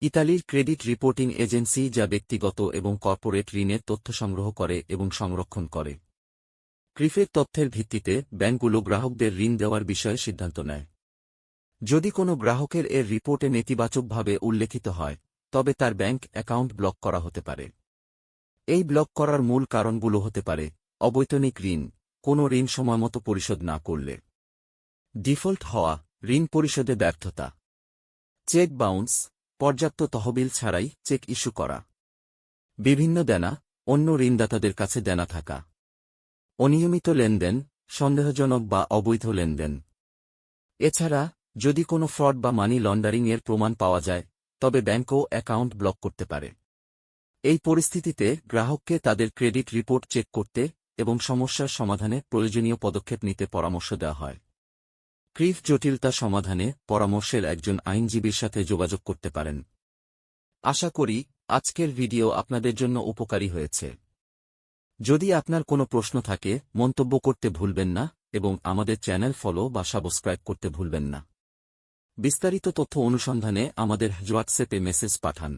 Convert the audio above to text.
ইতালির credit reporting agency যা ব্যক্তিগত এবং কর্পোরেট ঋণের তথ্য সংগ্রহ করে এবং সংরক্ষণ করে। ক্রিফের তথ্যের ভিত্তিতে ব্যাংকগুলো গ্রাহকদের ঋণ দেওয়ার বিষয়ে সিদ্ধান্ত নেয়। যদি কোনো গ্রাহকের এর রিপোর্টে নেতিবাচকভাবে উল্লেখিত হয়, তবে তার ব্যাংক অ্যাকাউন্ট ব্লক করা হতে পারে। এই ব্লক করার মূল কারণগুলো হতে পারে অবৈতনিক ঋণ, কোনো ঋণ সময়মতো পরিশোধ না করলে, ডিফল্ট হওয়া, ঋণ পরিশোধে ব্যর্থতা, চেক বাউন্স, পর্যাপ্ত তহবিল ছাড়াই চেক ইস্যু করা, বিভিন্ন দেনা, অন্য ঋণদাতাদের কাছে দেনা থাকা, অনিয়মিত লেনদেন, সন্দেহজনক বা অবৈধ লেনদেন। এছাড়া যদি কোনো ফ্রড বা মানি লন্ডারিংয়ের প্রমাণ পাওয়া যায়, তবে ব্যাংকও অ্যাকাউন্ট ব্লক করতে পারে। এই পরিস্থিতিতে গ্রাহককে তাদের ক্রেডিট রিপোর্ট চেক করতে এবং সমস্যার সমাধানে প্রয়োজনীয় পদক্ষেপ নিতে পরামর্শ দেওয়া হয়। ক্রিফ জটিলতা সমাধানে পরামর্শের একজন আইনজীবীর সাথে যোগাযোগ করতে পারেন। আশা করি আজকের ভিডিও আপনাদের জন্য উপকারী হয়েছে। যদি আপনার কোনো প্রশ্ন থাকে, মন্তব্য করতে ভুলবেন না এবং আমাদের চ্যানেল ফলো বা সাবস্ক্রাইব করতে ভুলবেন না। বিস্তারিত তথ্য অনুসন্ধানে আমাদের হোয়াটসঅ্যাপে মেসেজ পাঠান।